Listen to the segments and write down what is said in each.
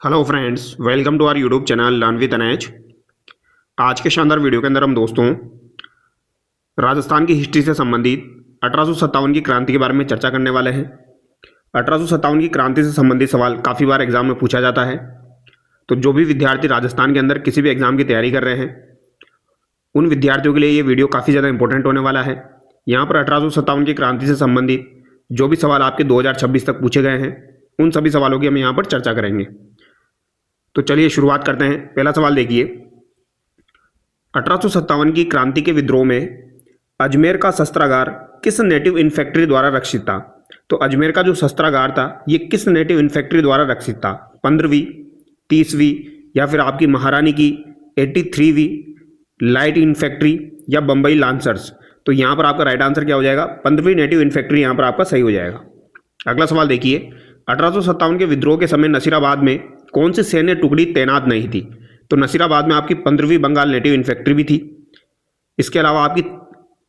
Hello friends, welcome to our YouTube channel learn with NH. आज के शानदार video के अंदर हम दोस्तों राजस्थान की हिस्ट्री से संबंधित 1857 की क्रांति के बारे में चर्चा करने वाले हैं। 1857 की क्रांति से संबंधित सवाल काफ़ी बार एग्जाम में पूछा जाता है, तो जो भी विद्यार्थी राजस्थान के अंदर किसी भी एग्जाम की तैयारी कर रहे हैं उन विद्यार्थियों के लिए ये वीडियो काफ़ी ज़्यादा इंपॉर्टेंट होने वाला है। यहाँ पर 1857 की क्रांति से संबंधित जो भी सवाल आपके 2026 तक पूछे गए हैं उन सभी सवालों की हम यहाँ पर चर्चा करेंगे। तो चलिए शुरुआत करते हैं। पहला सवाल देखिए, 1857 की क्रांति के विद्रोह में अजमेर का शस्त्रागार किस नेटिव इन्फेंट्री द्वारा रक्षित था? तो अजमेर का जो शस्त्रागार था ये किस नेटिव इन्फेंट्री द्वारा रक्षित था? 15वीं, 30वीं या फिर आपकी महारानी की 83वीं लाइट इन्फेंट्री या बम्बई लांसर्स? तो यहाँ पर आपका राइट आंसर क्या हो जाएगा? 15वीं नेटिव इन्फेंट्री यहाँ पर आपका सही हो जाएगा। अगला सवाल देखिए, 1857 के विद्रोह के समय नसीराबाद में कौन सी सैन्य टुकड़ी तैनात नहीं थी? तो नसीराबाद में आपकी 15वीं बंगाल नेटिव इन्फेंट्री भी थी, इसके अलावा आपकी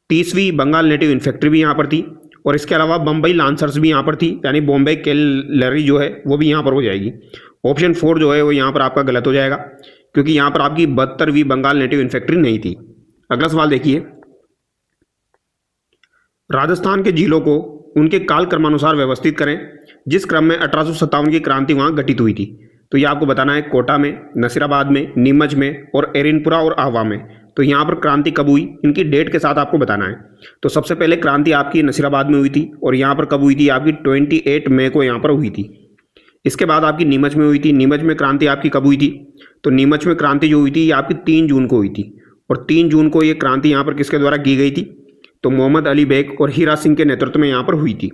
30वीं बंगाल नेटिव इन्फेंट्री भी यहाँ पर थी और इसके अलावा बम्बई लांसर्स भी यहाँ पर थी, यानी बॉम्बे कैवलरी जो है वो भी यहाँ पर हो जाएगी। ऑप्शन 4 जो है वो यहाँ पर आपका गलत हो जाएगा क्योंकि यहाँ पर आपकी 72वीं बंगाल नेटिव इन्फेंट्री नहीं थी। अगला सवाल देखिए, राजस्थान के जिलों को उनके काल क्रमानुसार व्यवस्थित करें जिस क्रम में 1857 की क्रांति वहाँ घटित हुई थी। तो ये आपको बताना है कोटा में, नसीराबाद में, नीमच में और एरिनपुरा और आह्वा में। तो यहाँ पर क्रांति कब हुई इनकी डेट के साथ आपको बताना है। तो सबसे पहले क्रांति आपकी नसीराबाद में हुई थी और यहाँ पर कब हुई थी? आपकी 28 मई को यहाँ पर हुई थी। इसके बाद आपकी नीमच में हुई थी। नीमच में क्रांति आपकी कब हुई थी? तो नीमच में क्रांति जो हुई थी ये आपकी 3 जून को हुई थी और 3 जून को ये क्रांति यहाँ पर किसके द्वारा की गई थी? तो मोहम्मद अली बेग और हीरा सिंह के नेतृत्व में यहाँ पर हुई थी।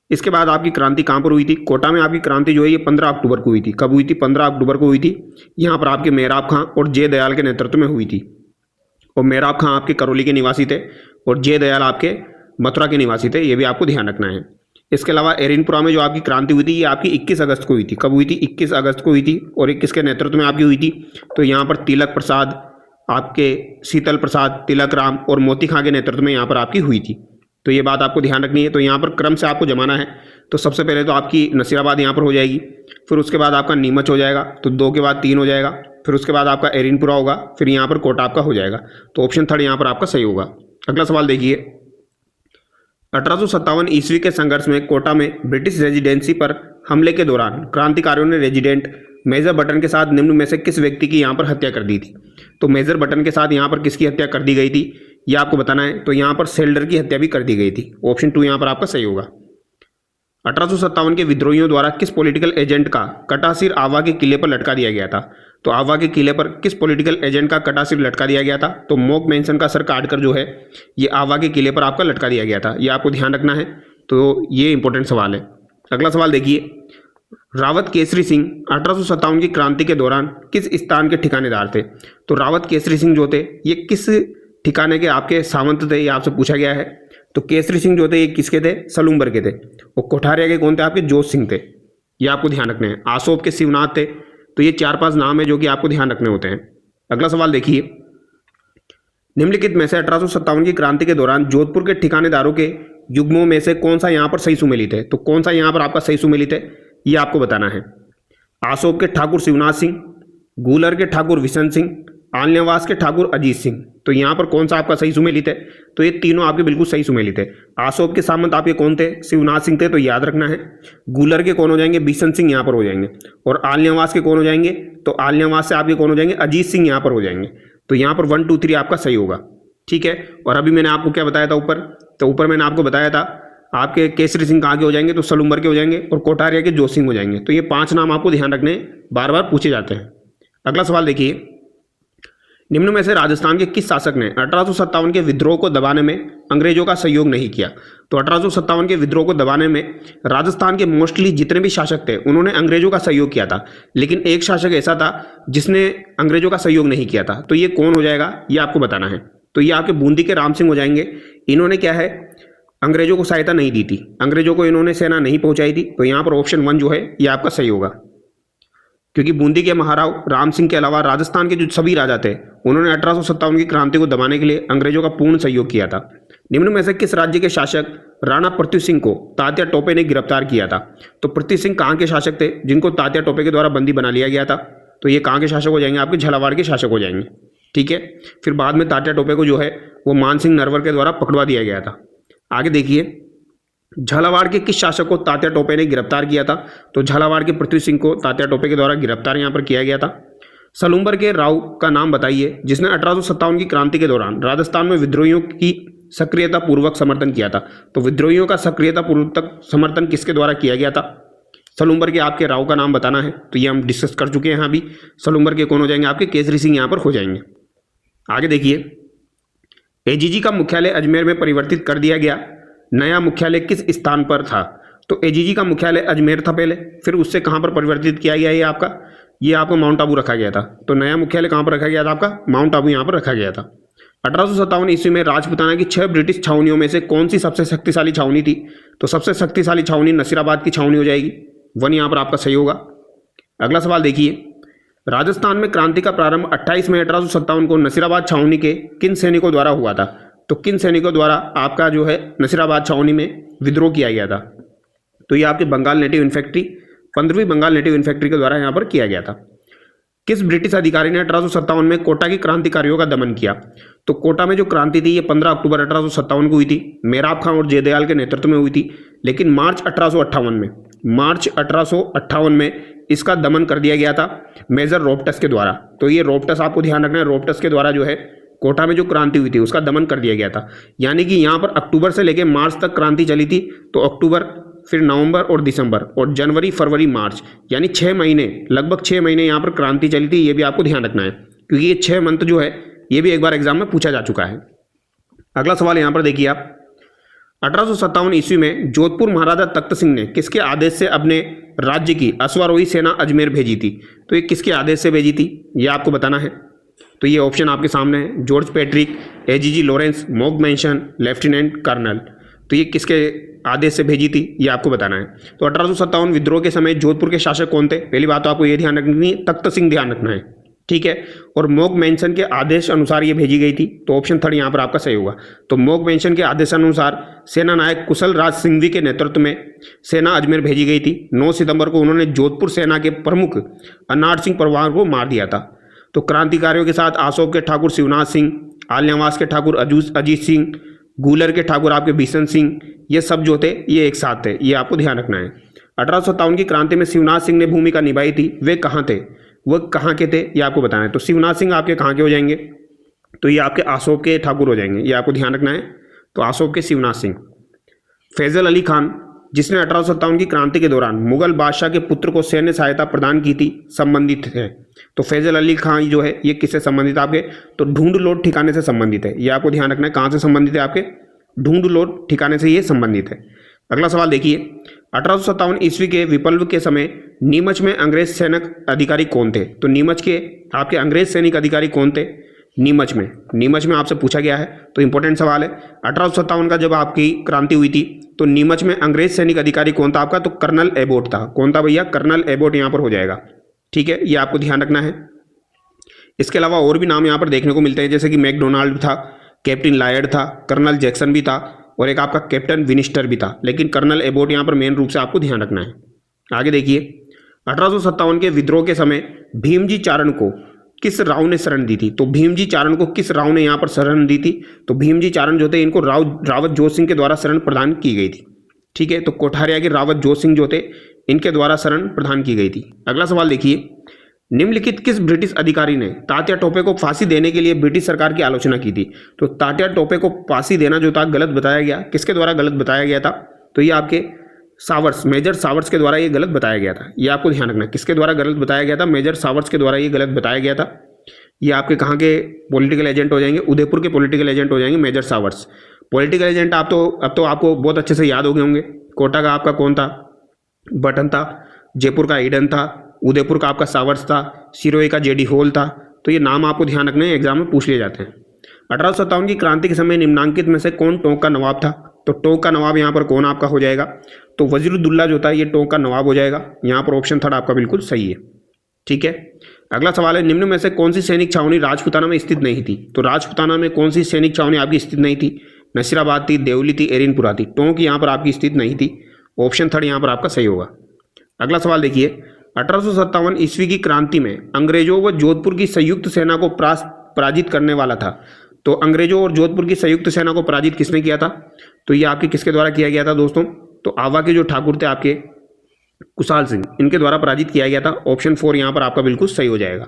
इसके बाद आपकी क्रांति कहाँ पर हुई थी? कोटा में आपकी क्रांति जो है ये 15 अक्टूबर को हुई थी। कब हुई थी? 15 अक्टूबर को हुई थी। यहाँ पर आपके मेहराब खां और जय दयाल के नेतृत्व में हुई थी और मेहराब खां आपके करौली के निवासी थे और जय दयाल आपके मथुरा के निवासी थे, ये भी आपको ध्यान रखना है। इसके अलावा एरिनपुरा में जो आपकी क्रांति हुई थी ये आपकी 21 अगस्त को हुई थी। कब हुई थी? 21 अगस्त को हुई थी और 21 के नेतृत्व में आपकी हुई थी। तो यहाँ पर तिलक प्रसाद, आपके शीतल प्रसाद, तिलक राम और मोती खां के नेतृत्व में यहाँ पर आपकी हुई थी। तो ये बात आपको ध्यान रखनी है। तो यहाँ पर क्रम से आपको जमाना है। तो सबसे पहले तो आपकी नसीराबाद यहाँ पर हो जाएगी, फिर उसके बाद आपका नीमच हो जाएगा, तो 2 के बाद 3 हो जाएगा, फिर उसके बाद आपका एरिनपुरा होगा, फिर यहाँ पर कोटा आपका हो जाएगा। तो ऑप्शन 3 यहाँ पर आपका सही होगा। अगला सवाल देखिए, 1857 ईस्वी के संघर्ष में कोटा में ब्रिटिश रेजिडेंसी पर हमले के दौरान क्रांतिकारियों ने रेजिडेंट मेजर बटन के साथ निम्न में से किस व्यक्ति की यहाँ पर हत्या कर दी थी? तो मेजर बटन के साथ यहाँ पर किसकी हत्या कर दी गई थी ये आपको बताना है। तो यहाँ पर सेल्डर की हत्या भी कर दी गई थी। ऑप्शन 2 यहाँ पर आपका सही होगा। 1857 के विद्रोहियों द्वारा किस पॉलिटिकल एजेंट का कटा सिर आह्वा के किले पर लटका दिया गया था? तो आह्वा के किले पर किस पॉलिटिकल एजेंट का कटा सिर लटका दिया गया था? तो मोक मेंशन का सर काटकर जो है ये आह्वा के किले पर आपका लटका दिया गया था। ये आपको ध्यान रखना है, तो ये इंपॉर्टेंट सवाल है। अगला सवाल देखिए, रावत केसरी सिंह 1857 की क्रांति के दौरान किस स्थान के ठिकानेदार थे? तो रावत केसरी सिंह जो थे ये किस ठिकाने के आपके सामंत थे, ये आपसे पूछा गया है। तो केसरी सिंह जो थे ये किसके थे? सलूम्बर के थे। और कोठारिया के कौन थे? आपके जोत सिंह थे। ये आपको ध्यान रखने हैं। आसोप के शिवनाथ थे। तो ये 4-5 नाम है जो कि आपको ध्यान रखने होते हैं। अगला सवाल देखिए, निम्नलिखित में से 1857 की क्रांति के दौरान जोधपुर के ठिकानेदारों के युग्मों में से कौन सा यहाँ पर सही सुमेलित है? तो कौन सा यहाँ पर आपका सही सुमेलित है ये आपको बताना है। आसोप के ठाकुर शिवनाथ सिंह, गूलर के ठाकुर विशन सिंह, आलनेवास के ठाकुर अजीत सिंह। तो यहाँ पर कौन सा आपका सही सुमेलित है? तो ये तीनों आपके बिल्कुल सही सुमेलित है। आसोप के सामंत आपके कौन थे? शिवनाथ सिंह थे, तो याद रखना है। गूलर के कौन हो जाएंगे? बिशन सिंह यहाँ पर हो जाएंगे। और आलनेवास के कौन हो जाएंगे? तो आलनेवास से आपके कौन हो जाएंगे? अजीत सिंह यहाँ पर हो जाएंगे। तो यहाँ पर 1, 2, 3 आपका सही होगा। ठीक है। और अभी मैंने आपको क्या बताया था ऊपर? तो ऊपर मैंने आपको बताया था आपके केसरी सिंह कहाँ के हो जाएंगे? तो सलूम्बर के हो जाएंगे और कोठारिया के जोत सिंह हो जाएंगे। तो ये 5 नाम आपको ध्यान रखने, बार बार पूछे जाते हैं। अगला सवाल देखिए, निम्न में से राजस्थान के किस शासक ने 1857 के विद्रोह को दबाने में अंग्रेजों का सहयोग नहीं किया? तो 1857 के विद्रोह को दबाने में राजस्थान के मोस्टली जितने भी शासक थे उन्होंने अंग्रेजों का सहयोग किया था, लेकिन एक शासक ऐसा था जिसने अंग्रेजों का सहयोग नहीं किया था। तो ये कौन हो जाएगा ये आपको बताना है। तो ये आपके बूंदी के राम सिंह हो जाएंगे। इन्होंने क्या है, अंग्रेजों को सहायता नहीं दी थी, अंग्रेजों को इन्होंने सेना नहीं पहुंचाई थी। तो यहाँ पर ऑप्शन 1 जो है ये आपका सही होगा। क्योंकि बूंदी के महाराव राम सिंह के अलावा राजस्थान के जो सभी राजा थे उन्होंने 1857 की क्रांति को दबाने के लिए अंग्रेजों का पूर्ण सहयोग किया था। निम्न में से किस राज्य के शासक राणा पृथ्वी सिंह को तात्या टोपे ने गिरफ्तार किया था? तो पृथ्वी सिंह कहाँ के शासक थे जिनको तात्या टोपे के द्वारा बंदी बना लिया गया था? तो ये कहाँ के शासक हो जाएंगे? आपके झालावाड़ के शासक हो जाएंगे। ठीक है, फिर बाद में तात्या टोपे को जो है वो मान सिंह नरवर के द्वारा पकड़वा दिया गया था। आगे देखिए, झालावाड़ के किस शासक को तात्या टोपे ने गिरफ्तार किया था? तो झालावाड़ के पृथ्वी सिंह को तात्या टोपे के द्वारा गिरफ्तार यहाँ पर किया गया था। सलूम्बर के राव का नाम बताइए जिसने 1857 की क्रांति के दौरान राजस्थान में विद्रोहियों की सक्रियता पूर्वक समर्थन किया था। तो विद्रोहियों का सक्रियता पूर्वक समर्थन किसके द्वारा किया गया था? सलूम्बर के आपके राव का नाम बताना है। तो ये हम डिस्कस कर चुके हैं यहाँ भी। सलूम्बर के कौन हो जाएंगे? आपके केसरी सिंह यहाँ पर हो जाएंगे। आगे देखिए, एजीजी का मुख्यालय अजमेर में परिवर्तित कर दिया गया। नया मुख्यालय किस स्थान पर था? तो एजीजी का मुख्यालय अजमेर था पहले, फिर उससे कहाँ पर परिवर्तित किया गया? ये आपको माउंट आबू रखा गया था। तो नया मुख्यालय कहाँ पर रखा गया था? आपका माउंट आबू यहाँ पर रखा गया था। 1857 ईस्वी में राजपुताना की 6 ब्रिटिश छावनियों में से कौन सी सबसे शक्तिशाली छावनी थी? तो सबसे शक्तिशाली छावनी नसीराबाद की छावनी हो जाएगी। 1 यहाँ पर आपका सही होगा। अगला सवाल देखिए, राजस्थान में क्रांति का प्रारंभ 28 मई 1857 को नसीराबाद छावनी के किन सैनिकों द्वारा हुआ था? तो किन सैनिकों द्वारा आपका जो है नसीराबाद छावनी में विद्रोह किया गया था? तो ये आपके बंगाल नेटिव इन्फेंट्री, 15वीं बंगाल नेटिव इन्फेंट्री के द्वारा यहाँ पर किया गया था। किस ब्रिटिश अधिकारी ने 1857 में कोटा की क्रांतिकारियों का दमन किया? तो कोटा में जो क्रांति थी ये 15 अक्टूबर 1857 को हुई थी। मेराब खां और जयदयाल के नेतृत्व में हुई थी। लेकिन मार्च 1858 में इसका दमन कर दिया गया था मेजर रोपटस के द्वारा। तो ये रोपटस आपको ध्यान रखना है, रोपटस के द्वारा जो है कोटा में जो क्रांति हुई थी उसका दमन कर दिया गया था। यानी कि यहाँ पर अक्टूबर से लेकर मार्च तक क्रांति चली थी। तो अक्टूबर, फिर नवंबर और दिसंबर और जनवरी, फरवरी, मार्च, यानी 6 महीने, लगभग 6 महीने यहाँ पर क्रांति चली थी। ये भी आपको ध्यान रखना है क्योंकि ये 6 मंथ जो है ये भी एक बार एग्जाम में पूछा जा चुका है। अगला सवाल यहाँ पर देखिए आप, 1857 ईस्वी में जोधपुर महाराजा तख्त सिंह ने किसके आदेश से अपने राज्य की अश्वारोही सेना अजमेर भेजी थी? तो ये किसके आदेश से भेजी थी ये आपको बताना है। तो ये ऑप्शन आपके सामने है, George Patrick, AGG Lawrence, Monck Mason, lieutenant colonel. तो ये किसके आदेश से भेजी थी ये आपको बताना है। तो 1857 विद्रोह के समय जोधपुर के शासक कौन थे? पहली बात तो आपको ये ध्यान रखनी है, तख्त सिंह ध्यान रखना है। ठीक है, और मॉक मैंशन के आदेश अनुसार ये भेजी गई थी। तो ऑप्शन 3 यहाँ पर आपका सही होगा। तो मॉक मैंशन के आदेशानुसार सेना नायक कुशल राज सिंघवी के नेतृत्व में सेना अजमेर भेजी गई थी। 9 सितंबर को उन्होंने जोधपुर सेना के प्रमुख अनार सिंह परवार को मार दिया था। तो क्रांतिकारियों के साथ आसोप के ठाकुर शिवनाथ सिंह, आल्यावास के ठाकुर अजीत सिंह, गूलर के ठाकुर आपके भीषण सिंह, ये सब जो थे ये एक साथ थे। ये आपको ध्यान रखना है। 1857 की क्रांति में शिवनाथ सिंह ने भूमिका निभाई थी। वे कहाँ थे? वो कहाँ के थे ये आपको बताना है। तो शिवनाथ सिंह आपके कहाँ के हो जाएंगे? तो ये आपके आसोप के ठाकुर हो जाएंगे। ये आपको ध्यान रखना है। तो आसोप के शिवनाथ सिंह। फैजल अली खान जिसने 1857 की क्रांति के दौरान मुगल बादशाह के पुत्र को सैन्य सहायता प्रदान की थी, संबंधित है। तो फैजल अली खान जो है ये किससे संबंधित आपके? तो ढूंढ लोड ठिकाने से संबंधित है। ये आपको ध्यान रखना है। कहाँ से संबंधित है? आपके ढूंढ लोड ठिकाने से ये संबंधित है। अगला सवाल देखिए, 1857 ईस्वी के विप्लव के समय नीमच में अंग्रेज सैनिक अधिकारी कौन थे? तो नीमच के आपके अंग्रेज सैनिक अधिकारी कौन थे? नीमच में आपसे पूछा गया है। तो इंपॉर्टेंट सवाल है। 1857 का जब आपकी क्रांति हुई थी तो नीमच में अंग्रेज सैनिक अधिकारी कौन था आपका? तो कर्नल एबोट था। कौन था भैया? कर्नल एबोट यहाँ पर हो जाएगा। ठीक है, ये आपको ध्यान रखना है। इसके अलावा और भी नाम यहाँ पर देखने को मिलते हैं, जैसे कि मैकडोनाल्ड था, कैप्टन लायड था, कर्नल जैक्सन भी था और एक आपका कैप्टन विनिस्टर भी था। लेकिन कर्नल एबोट यहाँ पर मेन रूप से आपको ध्यान रखना है। आगे देखिए, 1857 के विद्रोह के समय भीमजी चारण को किस राव ने शरण दी थी? तो भीमजी चारण को किस राव ने यहाँ पर शरण दी थी? तो भीमजी चारण जो थे इनको रावत जोत सिंह के द्वारा शरण प्रदान की गई थी। ठीक है, तो कोठारिया के रावत जोत सिंह जो थे इनके द्वारा शरण प्रदान की गई थी। अगला सवाल देखिए, निम्नलिखित किस ब्रिटिश अधिकारी ने तात्या टोपे को फांसी देने के लिए ब्रिटिश सरकार की आलोचना की थी? तो तात्या टोपे को फांसी देना जो था गलत बताया गया। किसके द्वारा गलत बताया गया था? तो ये आपके सावर्स, मेजर सावर्स के द्वारा ये गलत बताया गया था। ये आपको ध्यान रखना है। किसके द्वारा गलत बताया गया था? मेजर सावर्स के द्वारा ये गलत बताया गया था। ये आपके कहाँ के पॉलिटिकल एजेंट हो जाएंगे? उदयपुर के पॉलिटिकल एजेंट हो जाएंगे मेजर सावर्स। पॉलिटिकल एजेंट अब तो आपको बहुत अच्छे से याद हो गए होंगे। कोटा का आपका कौन था? बटन था। जयपुर का ईडन था। उदयपुर का आपका सावर्स था। सिरोही का जेडी होल था। तो ये नाम आपको ध्यान रखने एग्जाम में पूछ लिए जाते हैं। 1857 की क्रांति के समय निम्नांकित में से कौन टोंक का नवाब था? तो टोंक का नवाब यहाँ पर कौन आपका हो जाएगा? तो वजीरुद्दौला जो था ये टोंक का नवाब हो जाएगा। यहाँ पर ऑप्शन 3 आपका बिल्कुल सही है। ठीक है। अगला सवाल है, निम्न में से कौन सी सैनिक छावनी राजपूताना में स्थित नहीं थी? तो राजपूताना में कौन सी सैनिक छावनी आपकी स्थित नहीं थी? नसीराबाद थी, देवली थी, एरिनपुरा थी। टोंक यहाँ पर आपकी स्थित नहीं थी। ऑप्शन थर्ड यहाँ पर आपका सही होगा। अगला सवाल देखिए, 1857 ईस्वी की क्रांति में अंग्रेजों व जोधपुर की संयुक्त सेना को पराजित करने वाला था। तो अंग्रेजों और जोधपुर की संयुक्त सेना को पराजित किसने किया था? तो ये आपके किसके द्वारा किया गया था दोस्तों? तो आवा के जो ठाकुर थे आपके कुशाल सिंह, इनके द्वारा पराजित किया गया था। ऑप्शन 4 यहाँ पर आपका बिल्कुल सही हो जाएगा।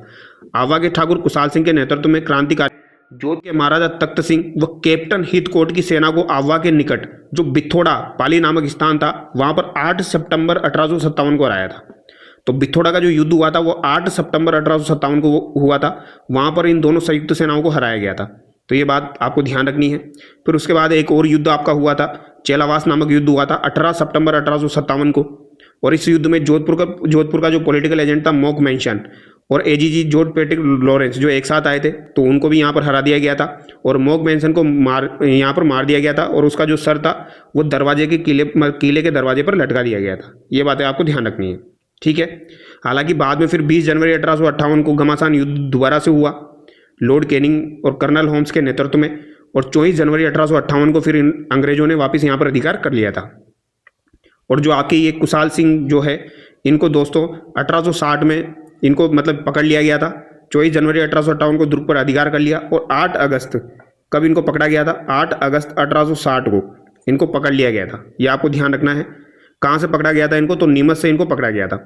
आवा के ठाकुर कुशाल सिंह के नेतृत्व में क्रांतिकारी जोध के महाराजा तख्त सिंह व कैप्टन हितकोट की सेना को आवा के निकट जो बिथोड़ा पाली नामक स्थान था, वहां पर 8 सितंबर 1857 को हराया था। तो बिथोड़ा का जो युद्ध हुआ था वो 8 सितंबर 1857 को हुआ था। वहां पर इन दोनों संयुक्त सेनाओं को हराया गया था। तो ये बात आपको ध्यान रखनी है। फिर उसके बाद एक और युद्ध आपका हुआ था, चेलावास नामक युद्ध हुआ था 18 सितंबर 1857 को। और इस युद्ध में जोधपुर का जो पॉलिटिकल एजेंट था मोक मेंशन और एजीजी जॉर्ज पैट्रिक लॉरेंस जो एक साथ आए थे, तो उनको भी यहाँ पर हरा दिया गया था। और मोक मेंशन को यहाँ पर मार दिया गया था और उसका जो सर था वो दरवाजे के किले के दरवाजे पर लटका दिया गया था। ये बातें आपको ध्यान रखनी है, ठीक है। हालांकि बाद में फिर 20 जनवरी 1858 को घमासान युद्ध दोबारा से हुआ लॉर्ड कैनिंग और कर्नल होम्स के नेतृत्व में। और 24 जनवरी 1858 को फिर अंग्रेजों ने वापस यहाँ पर अधिकार कर लिया था। और जो आपके ये कुशाल सिंह जो है, इनको दोस्तों 1860 में इनको मतलब पकड़ लिया गया था। 24 जनवरी 1858 को दुर्ग पर अधिकार कर लिया। और 8 अगस्त कब इनको पकड़ा गया था? 8 अगस्त 1860 को इनको पकड़ लिया गया था। ये आपको ध्यान रखना है। कहाँ से पकड़ा गया था इनको? तो नीमच से इनको पकड़ा गया था।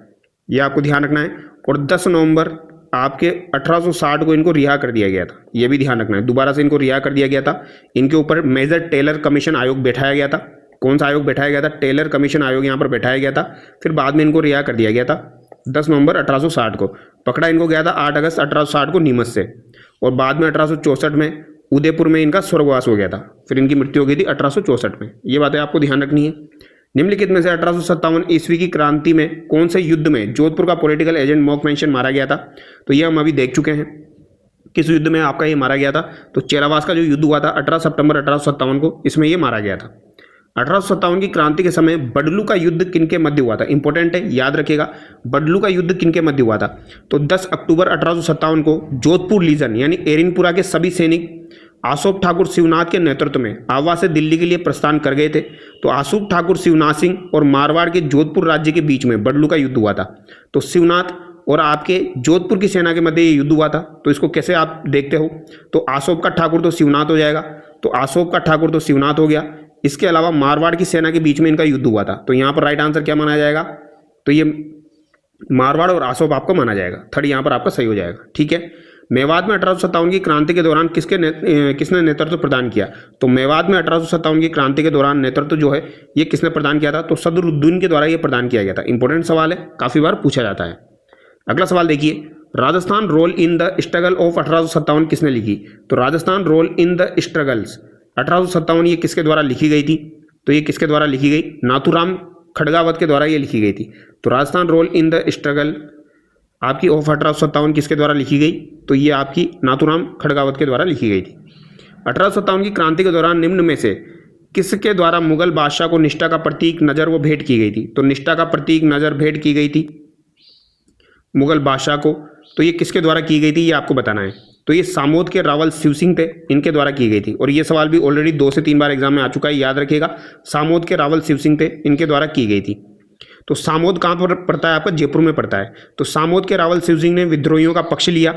ये आपको ध्यान रखना है। और 10 नवंबर आपके 1860 को इनको रिहा कर दिया गया था। ये भी ध्यान रखना है, दोबारा से इनको रिहा कर दिया गया था। इनके ऊपर मेजर टेलर कमीशन आयोग बैठाया गया था। कौन सा आयोग बैठाया गया था? टेलर कमीशन आयोग यहाँ पर बैठाया गया था। फिर बाद में इनको रिहा कर दिया गया था 10 नवंबर 1860 को। पकड़ा इनको गया था 8 अगस्त 1860 को नीमच से। और बाद में 1864 में उदयपुर में इनका स्वर्गवास हो गया था। फिर इनकी मृत्यु हो गई थी 1864 में। ये बातें आपको ध्यान रखनी है। निम्नलिखित में से 1857 ईस्वी की क्रांति में कौन से युद्ध में जोधपुर का पॉलिटिकल एजेंट मोक मेंशन मारा गया था? तो ये हम अभी देख चुके हैं किस युद्ध में आपका ये मारा गया था। तो चेलावास का जो युद्ध हुआ था 18 सितंबर 1857 को, इसमें ये मारा गया था। 1857 की क्रांति के समय बडलू का युद्ध किनके मध्य हुआ था? इंपॉर्टेंट है, याद रखिएगा। बडलू का युद्ध किनके मध्य हुआ था? तो 10 अक्टूबर 1857 को जोधपुर लीजन यानी एरिनपुरा के सभी सैनिक आशोक ठाकुर शिवनाथ के नेतृत्व में आवा से दिल्ली के लिए प्रस्थान कर गए थे। तो आशोक ठाकुर शिवनाथ सिंह और मारवाड़ के जोधपुर राज्य के बीच में बडलू का युद्ध हुआ था। तो शिवनाथ और आपके जोधपुर की सेना के मध्य ये युद्ध हुआ था। तो इसको कैसे आप देखते हो? तो आशोक का ठाकुर तो शिवनाथ हो जाएगा। तो आशोक का ठाकुर तो शिवनाथ हो गया। इसके अलावा मारवाड़ की सेना के बीच में इनका युद्ध हुआ था। तो यहाँ पर राइट आंसर क्या माना जाएगा? तो ये मारवाड़ और आशोक आपको माना जाएगा। थर्ड यहाँ पर आपका सही हो जाएगा, ठीक है। मेवात में 1857 की क्रांति के दौरान किसने नेतृत्व प्रदान किया? तो मेवात में 1857 की क्रांति के दौरान नेतृत्व जो है ये किसने प्रदान किया था? तो सदरुद्दीन के द्वारा ये प्रदान किया गया था। इंपॉर्टेंट सवाल है, काफी बार पूछा जाता है। अगला सवाल देखिए, Rajasthan role in the struggle of 1857 किसने लिखी? तो Rajasthan role in the struggles 1857 ये किसके द्वारा लिखी गई थी? तो ये किसके द्वारा लिखी गई? नाथूराम खड़गावत के द्वारा ये लिखी गई थी। तो Rajasthan role in the struggle आपकी ऑफ 1857 किसके द्वारा लिखी गई? तो ये आपकी नाथूराम खड़गावत के द्वारा लिखी गई थी। 1857 की क्रांति के दौरान निम्न में से किसके द्वारा मुगल बादशाह को निष्ठा का प्रतीक नजर व भेंट की गई थी? तो निष्ठा का प्रतीक नजर भेंट की गई थी मुगल बादशाह को। तो ये किसके द्वारा की गई थी ये आपको बताना है। तो ये सामोद के रावल शिव सिंह थे, इनके द्वारा की गई थी। और ये सवाल भी ऑलरेडी 2 से 3 बार एग्जाम में आ चुका है, याद रखिएगा। सामोद के रावल शिव सिंह थे, इनके द्वारा की गई थी। तो सामोद कहाँ पर पड़ता है? आपका जयपुर में पड़ता है। तो सामोद के रावल शिव सिंह ने विद्रोहियों का पक्ष लिया।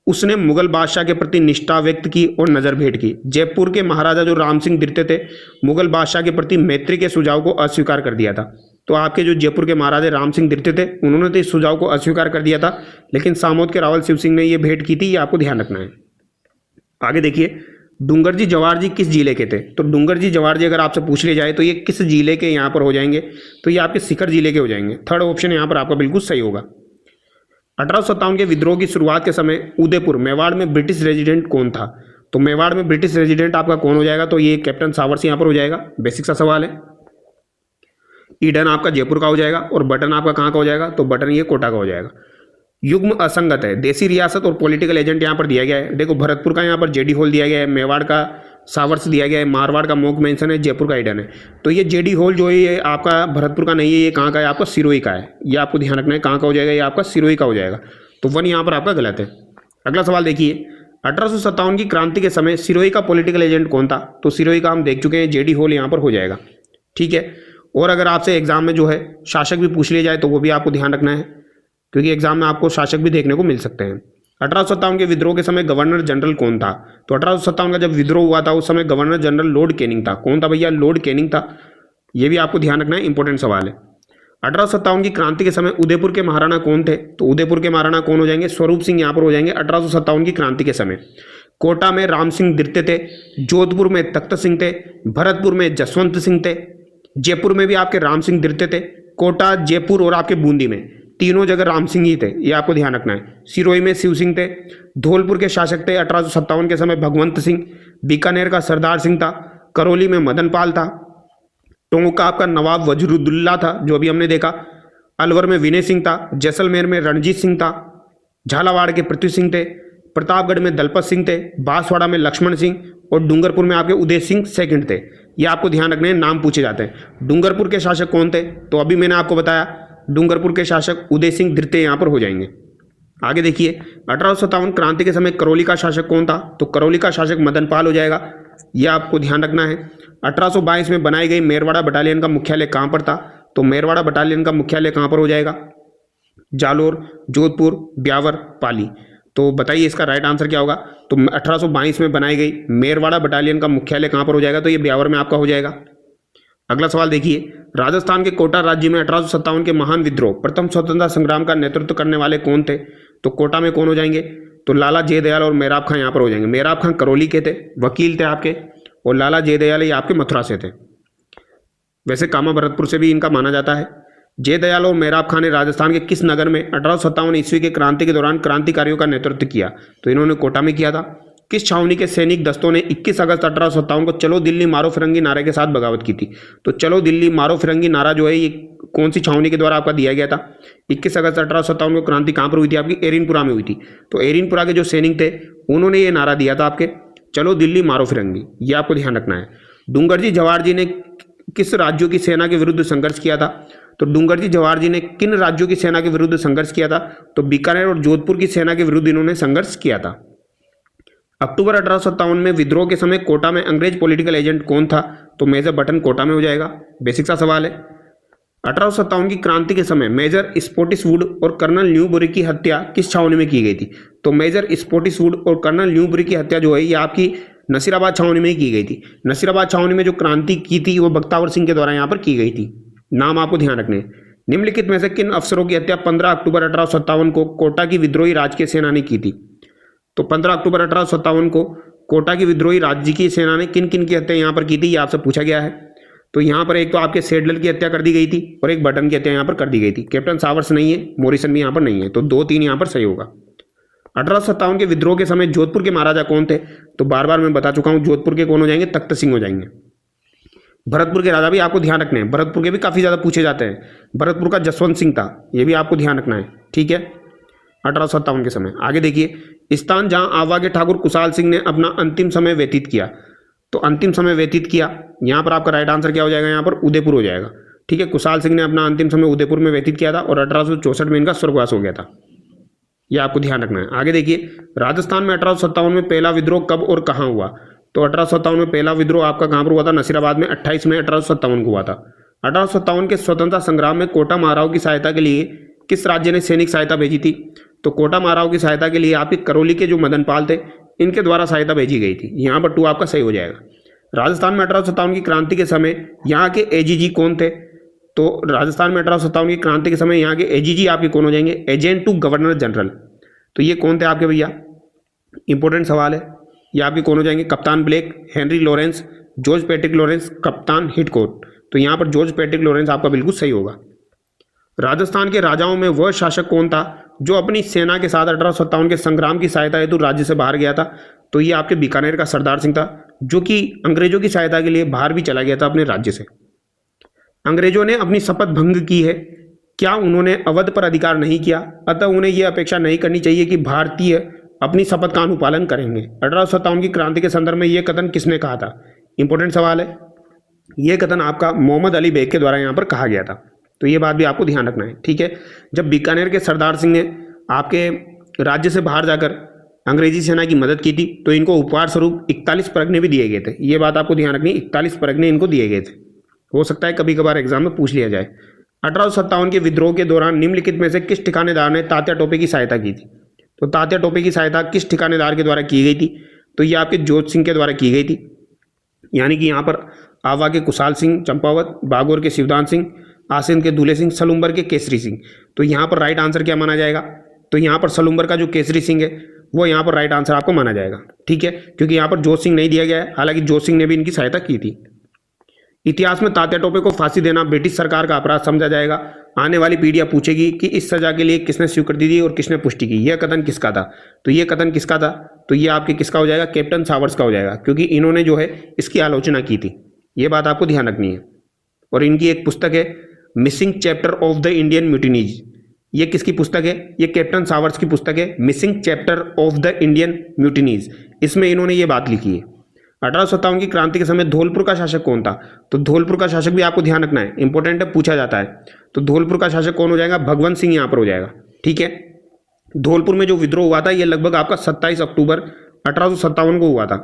उसने मुगल बादशाह के प्रति निष्ठा व्यक्त की और नजर भेंट की। जयपुर के महाराजा जो राम सिंह द्वितीय थे, मुगल बादशाह के प्रति मैत्री के सुझाव को अस्वीकार कर दिया था। तो आपके जो जयपुर के महाराजा राम सिंह द्वितीय थे, उन्होंने तो इस सुझाव को अस्वीकार कर दिया था, लेकिन सामोद के रावल शिव सिंह ने ये भेंट की थी। ये आपको ध्यान रखना है। आगे देखिए, डूंगरजी जवाहर जी किस जिले के थे? तो डूंगरजी जवाहर जी अगर आपसे पूछ लिया जाए तो ये किस जिले के यहाँ पर हो जाएंगे? तो ये आपके सीकर जिले के हो जाएंगे। थर्ड ऑप्शन यहाँ पर आपका बिल्कुल सही होगा। 1857 के विद्रोह की शुरुआत के समय उदयपुर मेवाड़ में ब्रिटिश रेजिडेंट कौन था? तो मेवाड़ में ब्रिटिश रेजिडेंट आपका कौन हो जाएगा? तो ये कैप्टन सावर्स यहाँ पर हो जाएगा। बेसिक सा सवाल है। ईडन आपका जयपुर का हो जाएगा और बटन आपका कहाँ का हो जाएगा? तो बटन ये कोटा का हो जाएगा। युग्म असंगत है, देसी रियासत और पॉलिटिकल एजेंट यहाँ पर दिया गया है। देखो, भरतपुर का यहाँ पर जेडी हॉल दिया गया है, मेवाड़ का सावर्स दिया गया है, मारवाड़ का मोक मेंशन है, जयपुर का ईडन है। तो ये जेडी हॉल जो है ये आपका भरतपुर का नहीं है, ये कहाँ का है? आपका सिरोही का है। ये आपको ध्यान रखना है, कहाँ का हो जाएगा? ये आपका सिरोही का हो जाएगा। तो 1 यहाँ पर आपका गलत है। अगला सवाल देखिए, 1857 की क्रांति के समय सिरोही का पॉलिटिकल एजेंट कौन था? तो सिरोही का हम देख चुके हैं, जेडी होल यहाँ पर हो जाएगा। ठीक है, और अगर आपसे एग्जाम में जो है शासक भी पूछ लिया जाए तो वो भी आपको ध्यान रखना है, क्योंकि एग्जाम में आपको शासक भी देखने को मिल सकते हैं। 1857 के विद्रोह के समय गवर्नर जनरल कौन था? तो 1857 का जब विद्रोह हुआ था उस समय गवर्नर जनरल लॉर्ड कैनिंग था। कौन था भैया? लॉर्ड कैनिंग था। ये भी आपको ध्यान रखना है, इंपॉर्टेंट सवाल है। 1857 की क्रांति के समय उदयपुर के महाराणा कौन थे? तो उदयपुर के महाराणा कौन हो जाएंगे? स्वरूप सिंह यहाँ पर हो जाएंगे 1857 की क्रांति के समय। कोटा में राम सिंह द्वितीय थे, जोधपुर में तख्त सिंह थे, भरतपुर में जसवंत सिंह थे, जयपुर में भी आपके राम सिंह द्वितीय थे, कोटा, जयपुर और आपके बूंदी में तीनों जगह राम सिंह ही थे, ये आपको ध्यान रखना है। सिरोही में शिव सिंह थे, धौलपुर के शासक थे 1857 के समय भगवंत सिंह, बीकानेर का सरदार सिंह था, करौली में मदन पाल था, टोंक का आपका नवाब वजरुद्दुल्ला था जो अभी हमने देखा, अलवर में विनय सिंह था, जैसलमेर में रणजीत सिंह था, झालावाड़ के पृथ्वी सिंह थे, प्रतापगढ़ में दलपत सिंह थे, बांसवाड़ा में लक्ष्मण सिंह और डूंगरपुर में आपके उदय सिंह सेकंड थे। ये आपको ध्यान रखने हैं, नाम पूछे जाते हैं। डूंगरपुर के शासक कौन थे? तो अभी मैंने आपको बताया, डूंगरपुर के शासक उदय सिंह द्वितीय यहाँ पर हो जाएंगे। आगे देखिए, 1857 क्रांति के समय करौली का शासक कौन था? तो करौली का शासक मदन पाल हो जाएगा, यह आपको ध्यान रखना है। 1822 में बनाई गई मेरवाड़ा बटालियन का मुख्यालय कहाँ पर था? तो मेरवाड़ा बटालियन का मुख्यालय कहाँ पर हो जाएगा? जालोर, जोधपुर, ब्यावर, पाली। तो बताइए इसका राइट आंसर क्या होगा? तो 1822 में बनाई गई मेरवाड़ा बटालियन का मुख्यालय कहाँ पर हो जाएगा? तो ये ब्यावर में आपका हो जाएगा। अगला सवाल देखिए, राजस्थान के कोटा राज्य में 1857 के महान विद्रोह प्रथम स्वतंत्रता संग्राम का नेतृत्व करने वाले कौन थे? तो कोटा में कौन हो जाएंगे? तो लाला जयदयाल और मेराब खां यहाँ पर हो जाएंगे। मेराब खां करौली के थे, वकील थे आपके, और लाला जयदयाल ये आपके मथुरा से थे। वैसे कामा भरतपुर से भी इनका माना जाता है। जयदयाल और मेराब खां ने राजस्थान के किस नगर में 1857 ईस्वी के क्रांति के दौरान क्रांतिकारियों का नेतृत्व किया? तो इन्होंने कोटा में किया था। किस छावनी के सैनिक दस्तों ने 21 अगस्त 1857 को चलो दिल्ली मारो फिरंगी नारे के साथ बगावत की थी? तो चलो दिल्ली मारो फिरंगी नारा जो है ये कौन सी छावनी के द्वारा आपका दिया गया था? 21 अगस्त 1857 को क्रांति कहाँ पर हुई थी? आपकी एरिनपुरा में हुई थी। तो एरिनपुरा के जो सैनिक थे उन्होंने ये नारा दिया था आपके, चलो दिल्ली मारो फिरंगी। ये आपको ध्यान रखना है। डूंगरजी जवाहर जी ने किस राज्यों की सेना के विरुद्ध संघर्ष किया था? तो डूंगरजी जवाहर जी ने किन राज्यों की सेना के विरुद्ध संघर्ष किया था? तो बीकानेर और जोधपुर की सेना के विरुद्ध इन्होंने संघर्ष किया था। अक्टूबर 1857 में विद्रोह के समय कोटा में अंग्रेज पॉलिटिकल एजेंट कौन था? तो मेजर बटन कोटा में हो जाएगा। बेसिक सा सवाल है। 1857 की क्रांति के समय मेजर स्पॉटिसवुड और कर्नल न्यूबरी की हत्या किस छावनी में की गई थी? तो मेजर स्पॉटिसवुड और कर्नल न्यूबरी की हत्या जो है ये आपकी नसीराबाद छावनी में ही की गई थी। नसीराबाद छावनी में जो क्रांति की थी वो बख्तावर सिंह के द्वारा यहाँ पर की गई थी। नाम आपको ध्यान रखने। निम्नलिखित में से किन अफसरों की हत्या 15 अक्टूबर 1857 को कोटा की विद्रोही राजकीय सेना ने की थी? तो 15 अक्टूबर 1857 को कोटा की विद्रोही राज्य की सेना ने किन किन की हत्या यहाँ पर की थी, ये आपसे पूछा गया है। तो यहाँ पर एक तो आपके सेडलर की हत्या कर दी गई थी और एक बटन की हत्या यहाँ पर कर दी गई थी। कैप्टन सावर्स नहीं है, मोरिसन भी यहाँ पर नहीं है, तो 2-3 यहाँ पर सही होगा। 1857 के विद्रोह के समय जोधपुर के महाराजा कौन थे? तो बार बार मैं बता चुका हूँ, जोधपुर के कौन हो जाएंगे? तख्त सिंह हो जाएंगे। भरतपुर के राजा भी आपको ध्यान रखने हैं, भरतपुर के भी काफ़ी ज़्यादा पूछे जाते हैं। भरतपुर का जसवंत सिंह था, ये भी आपको ध्यान रखना है, ठीक है, 1857 के समय। आगे देखिए, स्थान जहां आवा के ठाकुर कुशाल सिंह ने अपना अंतिम समय व्यतीत किया। तो अंतिम समय व्यतीत किया, यहाँ पर आपका राइट आंसर क्या हो जाएगा? यहाँ पर उदयपुर हो जाएगा, ठीक है। कुशाल सिंह ने अपना अंतिम समय उदयपुर में व्यतीत किया था और 1864 में इनका स्वर्गवास हो गया था, यह आपको ध्यान रखना है। आगे देखिए, राजस्थान में 1857 में पहला विद्रोह कब और कहाँ हुआ? तो 1857 में पहला विद्रोह आपका कहाँ पर हुआ था? नसीराबाद में 28 मई 1857 को हुआ था। 1857 के स्वतंत्रता संग्राम में कोटा महाराव की सहायता के लिए किस राज्य ने सैनिक सहायता भेजी थी? तो कोटा महाराव की सहायता के लिए आपके करौली के जो मदन पाल थे इनके द्वारा सहायता भेजी गई थी। यहाँ पर 2 आपका सही हो जाएगा। राजस्थान में 1857 की क्रांति के समय यहाँ के एजीजी कौन थे? तो राजस्थान में 1857 की क्रांति के समय यहाँ के एजीजी आपके कौन हो जाएंगे? Agent to governor general. तो ये कौन थे आपके भैया? इंपॉर्टेंट सवाल है। ये आपके कौन हो जाएंगे? कप्तान Blake, Henry Lawrence, George Patrick Lawrence, कप्तान हिटकोट। तो यहाँ पर जॉर्ज पैट्रिक लॉरेंस आपका बिल्कुल सही होगा। राजस्थान के राजाओं में वह शासक कौन था जो अपनी सेना के साथ 1857 के संग्राम की सहायता हेतु राज्य से बाहर गया था? तो ये आपके बीकानेर का सरदार सिंह था, जो कि अंग्रेजों की सहायता के लिए बाहर भी चला गया था अपने राज्य से। अंग्रेजों ने अपनी शपथ भंग की है, क्या उन्होंने अवध पर अधिकार नहीं किया? अतः उन्हें यह अपेक्षा नहीं करनी चाहिए कि भारतीय अपनी शपथ का अनुपालन करेंगे। 1857 की क्रांति के संदर्भ में यह कथन किसने कहा था? इंपॉर्टेंट सवाल है। यह कथन आपका मोहम्मद अली बेग के द्वारा यहाँ पर कहा गया था, तो ये बात भी आपको ध्यान रखना है, ठीक है। जब बीकानेर के सरदार सिंह ने आपके राज्य से बाहर जाकर अंग्रेजी सेना की मदद की थी, तो इनको उपहार स्वरूप 41 परगने भी दिए गए थे। ये बात आपको ध्यान रखनी, 41 परगने इनको दिए गए थे। हो सकता है कभी कभार एग्जाम में पूछ लिया जाए। 1857 के विद्रोह के दौरान निम्नलिखित में से किस ठिकानेदार ने तात्या टोपे की सहायता की थी? तो तात्या टोपे की सहायता किस ठिकानेदार के द्वारा की गई थी? तो ये आपके जोत सिंह के द्वारा की गई थी। यानी कि यहाँ पर आवा के कुशाल सिंह चंपावत, बागोर के शिवदान सिंह, आसिंद के दूल्हे सिंह, सलूम्बर के केसरी सिंह। तो यहाँ पर राइट आंसर क्या माना जाएगा? तो यहाँ पर सलूम्बर का जो केसरी सिंह है वो यहाँ पर राइट आंसर आपको माना जाएगा। ठीक है, क्योंकि यहाँ पर जोत सिंह नहीं दिया गया है, हालांकि जोत सिंह ने भी इनकी सहायता की थी। इतिहास में तात्या टोपे को फांसी देना ब्रिटिश सरकार का अपराध समझा जाएगा। आने वाली पीढ़ियां पूछेगी कि इस सजा के लिए किसने स्वीकृति दी और किसने पुष्टि की, यह कथन किसका था? तो यह कथन किसका था? तो ये आपके किसका हो जाएगा? कैप्टन सावर्स का हो जाएगा, क्योंकि इन्होंने जो है इसकी आलोचना की थी। ये बात आपको ध्यान रखनी है। और इनकी एक पुस्तक है missing chapter of the Indian mutinies. ये किसकी पुस्तक है? ये कैप्टन सावर्स की पुस्तक है, missing chapter of the Indian mutinies. इसमें इन्होंने ये बात लिखी है। 1857 की क्रांति के समय धौलपुर का शासक कौन था? तो धौलपुर का शासक भी आपको ध्यान रखना है, इंपॉर्टेंट है, पूछा जाता है। तो धौलपुर का शासक कौन हो जाएगा? भगवंत सिंह यहाँ पर हो जाएगा। ठीक है, धौलपुर में जो विद्रोह हुआ था ये लगभग आपका 27 अक्टूबर 1857 को हुआ था।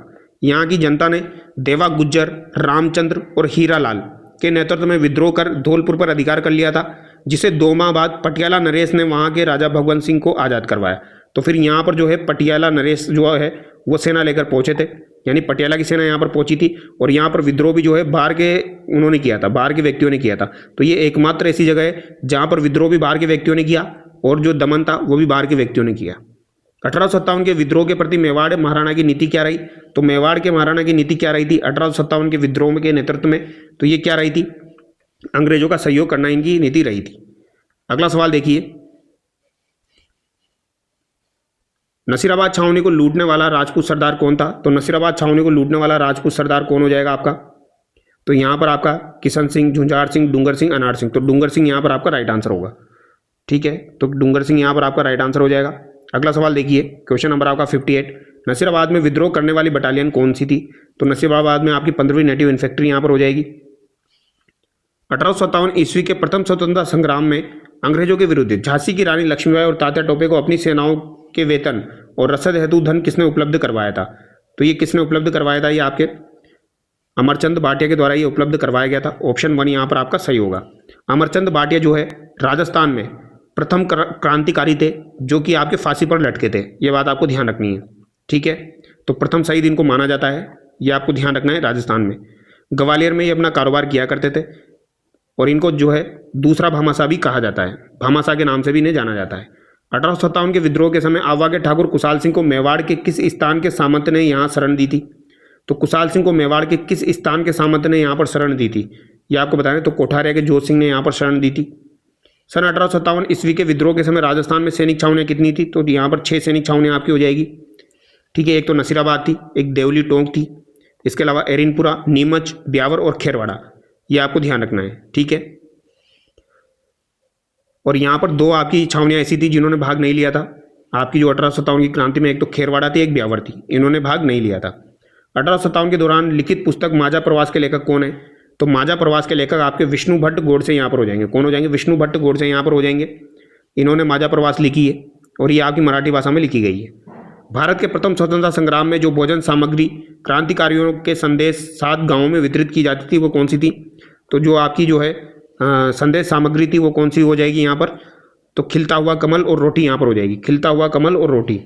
यहाँ की जनता ने देवा गुज्जर, रामचंद्र और हीरालाल के नेतृत्व में विद्रोह कर धौलपुर पर अधिकार कर लिया था, जिसे 2 माह बाद पटियाला नरेश ने वहाँ के राजा भगवंत सिंह को आज़ाद करवाया। तो फिर यहाँ पर जो है पटियाला नरेश जो है वो सेना लेकर पहुंचे थे, यानी पटियाला की सेना यहाँ पर पहुंची थी। और यहाँ पर विद्रोह भी जो है बाहर के उन्होंने किया था, बाहर के व्यक्तियों ने किया था। तो ये एकमात्र ऐसी जगह है जहाँ पर विद्रोह भी बाहर के व्यक्तियों ने किया और जो दमन था वो भी बाहर के व्यक्तियों ने किया। 1857 के विद्रोह के प्रति मेवाड़ महाराणा की नीति क्या रही? तो मेवाड़ के महाराणा की नीति क्या रही थी 1857 के विद्रोह के नेतृत्व में? तो ये क्या रही थी? अंग्रेजों का सहयोग करना इनकी नीति रही थी। अगला सवाल देखिए, नसीराबाद छावनी को लूटने वाला राजपूत सरदार कौन था? तो नसीराबाद छावनी को लूटने वाला राजपूत सरदार कौन हो जाएगा आपका? तो यहाँ पर आपका किशन सिंह, झुंझार सिंह, डूंगर सिंह, अनार सिंह। तो डूंगर सिंह यहाँ पर आपका राइट आंसर होगा। ठीक है, तो डूंगर सिंह यहाँ पर आपका राइट आंसर हो जाएगा। अगला सवाल देखिए, क्वेश्चन नंबर आपका 58, नसीराबाद में विद्रोह करने वाली बटालियन कौन सी थी? तो नसीराबाद में आपकी 15वीं नेटिव इन्फेंट्री यहाँ पर हो जाएगी। 1857 ईस्वी के प्रथम स्वतंत्रता संग्राम में अंग्रेजों के विरुद्ध झांसी की रानी लक्ष्मीबाई और तात्या टोपे को अपनी सेनाओं के वेतन और रसद हेतु धन किसने उपलब्ध करवाया था? तो ये किसने उपलब्ध करवाया था? ये आपके अमरचंद भाटिया के द्वारा ये उपलब्ध करवाया गया था। ऑप्शन 1 यहाँ पर आपका सही होगा। अमरचंद भाटिया जो है राजस्थान में प्रथम क्रांतिकारी थे जो कि आपके फांसी पर लटके थे। ये बात आपको ध्यान रखनी है। ठीक है, तो प्रथम शहीद इनको माना जाता है, ये आपको ध्यान रखना है। राजस्थान में ग्वालियर में ये अपना कारोबार किया करते थे और इनको जो है दूसरा भामाशाह भी कहा जाता है, भामाशाह के नाम से भी इन्हें जाना जाता है। 1857 के विद्रोह के समय आवा के ठाकुर कुशाल सिंह को मेवाड़ के किस स्थान के सामंत ने यहाँ शरण दी थी? तो कुशाल सिंह को मेवाड़ के किस स्थान के सामंत ने यहाँ पर शरण दी थी? ये आपको बताएं। तो कोठारिया के जोत सिंह ने यहाँ पर शरण दी थी। सन 1857 ईस्वी के विद्रोह के समय राजस्थान में सैनिक छावनियाँ कितनी थी? तो यहाँ पर 6 सैनिक छावनियाँ आपकी हो जाएगी। ठीक है, एक तो नसीराबाद थी, एक देवली टोंक थी, इसके अलावा एरिनपुरा, नीमच, ब्यावर और खेरवाड़ा। ये आपको ध्यान रखना है। ठीक है, और यहाँ पर 2 आपकी छावनियाँ ऐसी थी जिन्होंने भाग नहीं लिया था आपकी जो 1857 की क्रांति में, एक तो खेरवाड़ा थी, एक ब्यावर थी, इन्होंने भाग नहीं लिया था। 1857 के दौरान लिखित पुस्तक माजा प्रवास के लेखक कौन है? तो माजा प्रवास के लेखक आपके विष्णु भट्ट गोडसे यहाँ पर हो जाएंगे। कौन हो जाएंगे? विष्णु भट्ट गोडसे यहाँ पर हो जाएंगे। इन्होंने माजा प्रवास लिखी है और ये आपकी मराठी भाषा में लिखी गई है। भारत के प्रथम स्वतंत्रता संग्राम में जो भोजन सामग्री क्रांतिकारियों के संदेश 7 गाँवों में वितरित की जाती थी वो कौन सी थी? तो जो आपकी जो है संदेश सामग्री थी वो कौन सी हो जाएगी यहाँ पर? तो खिलता हुआ कमल और रोटी यहाँ पर हो जाएगी। खिलता हुआ कमल और रोटी।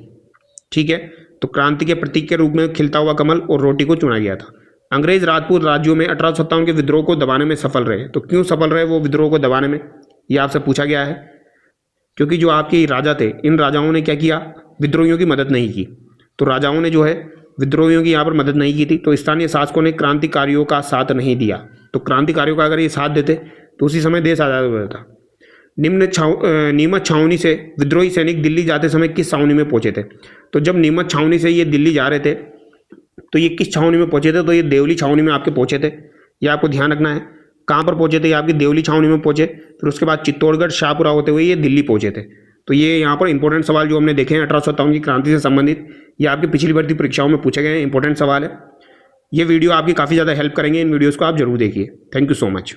ठीक है, तो क्रांति के प्रतीक के रूप में खिलता हुआ कमल और रोटी को चुना गया था। अंग्रेज राजपूत राज्यों में 1857 के विद्रोह को दबाने में सफल रहे। तो क्यों सफल रहे वो विद्रोह को दबाने में? ये आपसे पूछा गया है। क्योंकि जो आपके राजा थे, इन राजाओं ने क्या किया? विद्रोहियों की मदद नहीं की। तो राजाओं ने जो है विद्रोहियों की यहाँ पर मदद नहीं की थी, तो स्थानीय शासकों ने क्रांतिकारियों का साथ नहीं दिया। तो क्रांतिकारियों का अगर ये साथ देते तो उसी समय देश आज़ाद हो जाता। नीमच छावनी से विद्रोही सैनिक दिल्ली जाते समय किस छावनी में पहुंचे थे? तो जब नीमच छावनी से ये दिल्ली जा रहे थे तो ये किस छावनी में पहुंचे थे? तो ये देवली छावनी में आपके पहुंचे थे। ये आपको ध्यान रखना है। कहाँ पर पहुंचे थे? ये आपकी देवली छावनी में पहुंचे। फिर उसके बाद चित्तौड़गढ़, शाहपुरा होते हुए ये दिल्ली पहुंचे थे। तो ये यहाँ पर इंपॉर्टेंट सवाल जो हमने देखे हैं 1857 की क्रांति से संबंधित, ये आपकी पिछली भर्ती परीक्षाओं में पूछे गए इंपॉर्टेंट सवाल है। ये वीडियो आपकी काफ़ी ज़्यादा हेल्प करेंगे। इन वीडियोज़ को आप जरूर देखिए। Thank you so much.